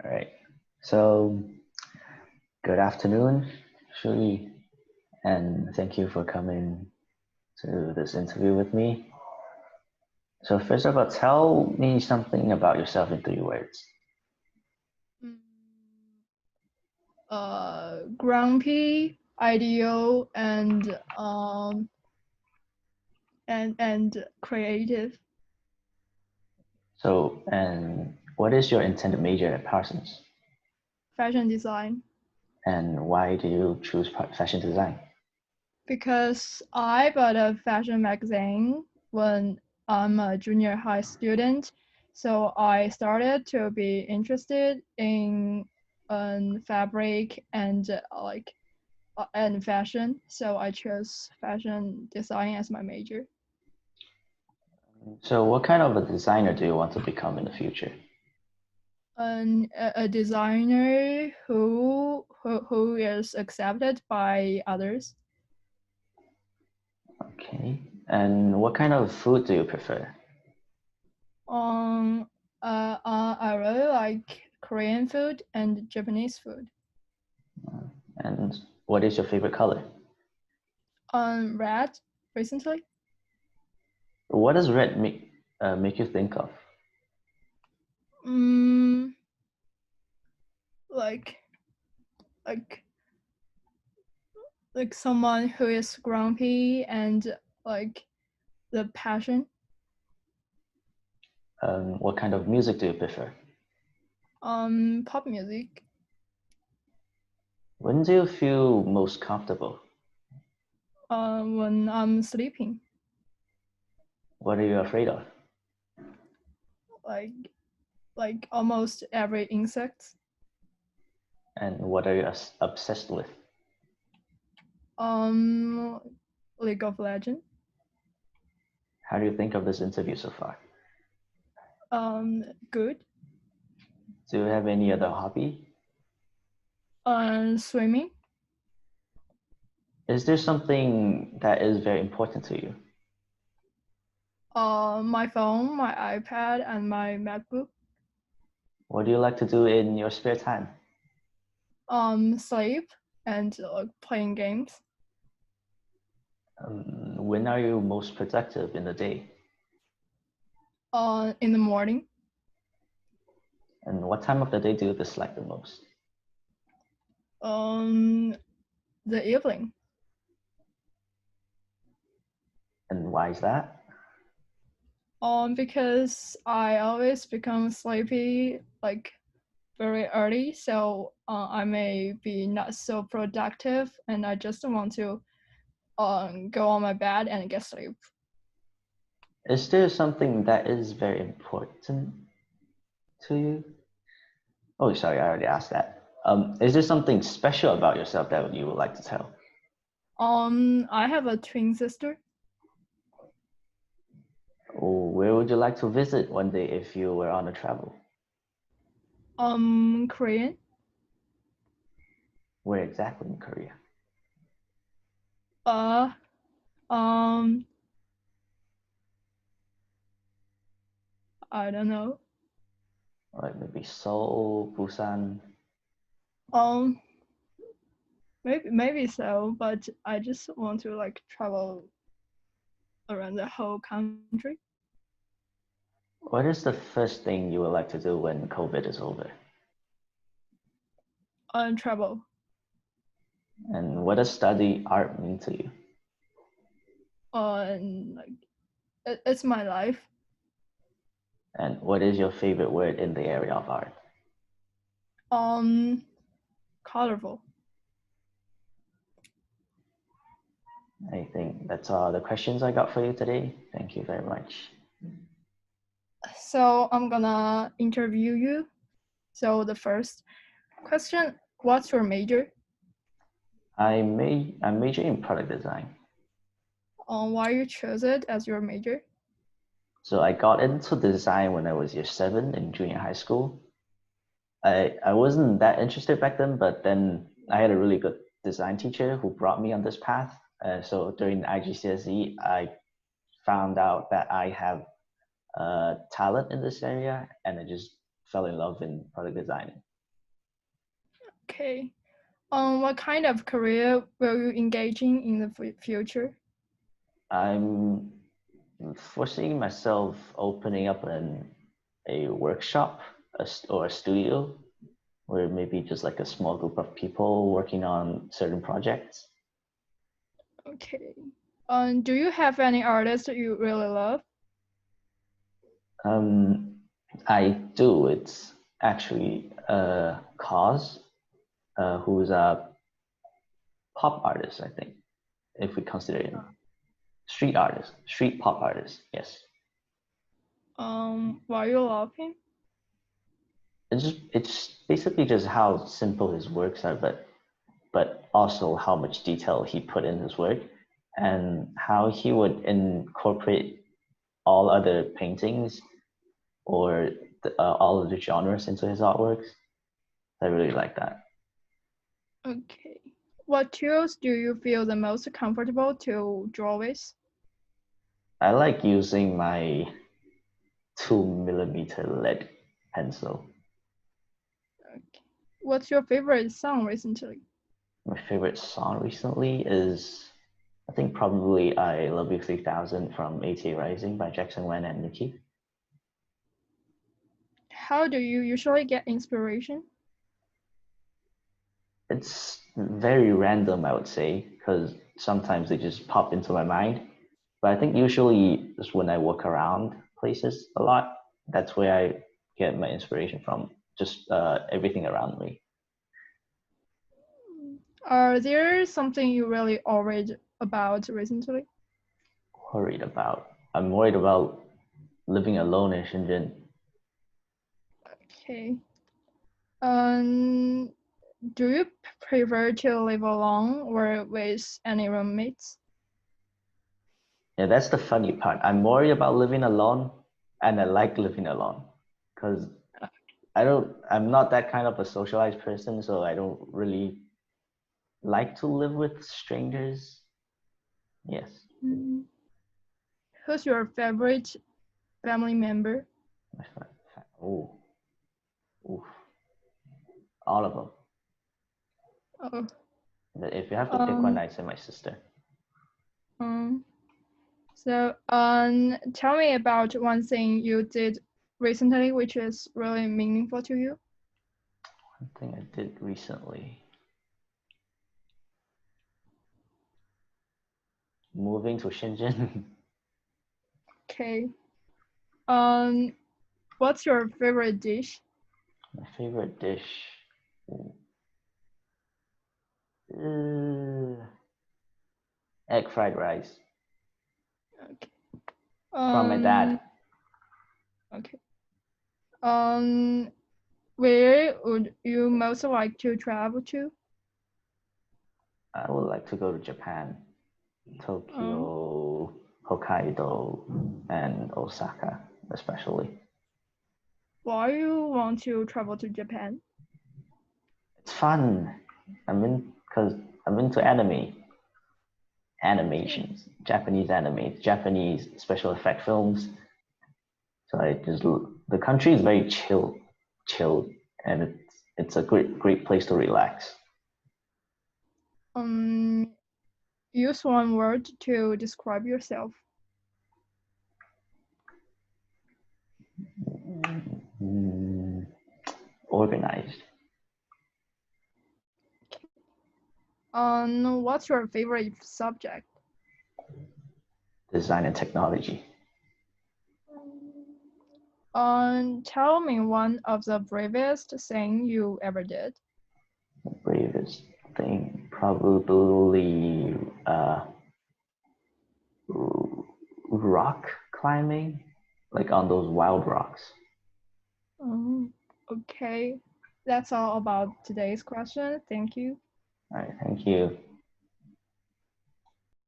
All right. So, good afternoon, Shuyu, and thank you for coming to this interview with me. So, first of all, tell me something about yourself in 3 words. Mm, Grumpy, ideal, and creative. So, and what is your intended major at Parsons? Fashion design. And why do you choose fashion design? Because I bought a fashion magazine when I'm a junior high student, so I started to be interested in fabric and fashion. So I chose fashion design as my major. So, what kind of a designer do you want to become in the future? A designer who is accepted by others. Okay. And what kind of food do you prefer? Um, I really like Korean food and Japanese food. And what is your favorite color? Red recently. What does red make you think of? Mm, like like like someone who is grumpy and like the passion. What kind of music do you prefer? Pop music. When do you feel most comfortable? When I'm sleeping. What are you afraid of? Like almost every insect. And what are you obsessed with? Um, League of Legends. How do you think of this interview so far? Good. Do you have any other hobby? Swimming. Is there something that is very important to you? My phone, my iPad, and my MacBook. What do you like to do in your spare time? Sleep and playing games. When are you most productive in the day? In the morning. And what time of the day do you dislike the most? Um, the evening. And why is that? Because I always become sleepy like very early, so I may be not so productive, and I just want to go on my bed and get sleep. Is there something that is very important to you? Oh, sorry, I already asked that. Is there something special about yourself that you would like to tell? I have a twin sister. Or where would you like to visit one day if you were on a travel? Korean. Where exactly in Korea? Uh, um, I don't know. Like maybe Seoul, Busan. Um, maybe so, but I just want to like travel around the whole country. What is the first thing you would like to do when COVID is over? Travel. And what does study art mean to you? And like it's my life. And what is your favorite word in the area of art? Um, Colorful. I think that's all the questions I got for you today. Thank you very much. So I'm gonna interview you. So the first question: what's your major? I'm majoring in product design. Why you chose it as your major? So I got into design when I was year 7 in junior high school. I wasn't that interested back then, but then I had a really good design teacher who brought me on this path. So during IGCSE, I found out that I have talent in this area, and I just fell in love in product designing. Okay. What kind of career will you engage in the future? I'm foreseeing myself opening up a workshop or a studio where maybe just like a small group of people working on certain projects. Okay. Do you have any artists that you really love? Um, I do. It's actually Cause, who's a pop artist, I think, if we consider him street artist, street pop artist. Yes, Why you love him? it's basically just how simple his works are, but also how much detail he put in his work and how he would incorporate all other paintings or all of the genres into his artworks. I really like that. Okay. What tools do you feel the most comfortable to draw with? I like using my 2 millimeter lead pencil. Okay. What's your favorite song recently? My favorite song recently is, I think, probably I Love You 3000 from ATA Rising by Jackson Wen and Nikki. How do you usually get inspiration? It's very random, I would say, because sometimes they just pop into my mind. But I think usually is when I walk around places a lot. That's where I get my inspiration from, just everything around me. Are there something you really worried about recently? Worried about. I'm worried about living alone in Shenzhen. Okay. Um, do you prefer to live alone or with any roommates? Yeah, that's the funny part. I'm worried about living alone, and I like living alone because I'm not that kind of a socialized person, so I don't really like to live with strangers. Yes, Mm. Who's your favorite family member? oh, oof, all of them. Oh, But if you have to pick one, um, I'd say my sister. um, tell me about one thing you did recently, which is really meaningful to you. One thing I did recently, moving to Shenzhen. Okay. Um, what's your favorite dish? My favorite dish, uh, egg fried rice Okay. from my dad. Um, okay. Um, where would you most like to travel to? I would like to go to Japan, Um, Tokyo, Hokkaido, and Osaka, especially. why you want to travel to Japan? It's fun. Because I'm into Okay. animations, Japanese anime, Japanese special effect films. So the country is very chill, and it's a great place to relax. Um, use one word to describe yourself. Mm, organized, What's your favorite subject? design and technology. Tell me one of the bravest thing you ever did. Bravest thing, probably rock climbing, like on those wild rocks. Okay, that's all about today's question. Thank you. All right, thank you.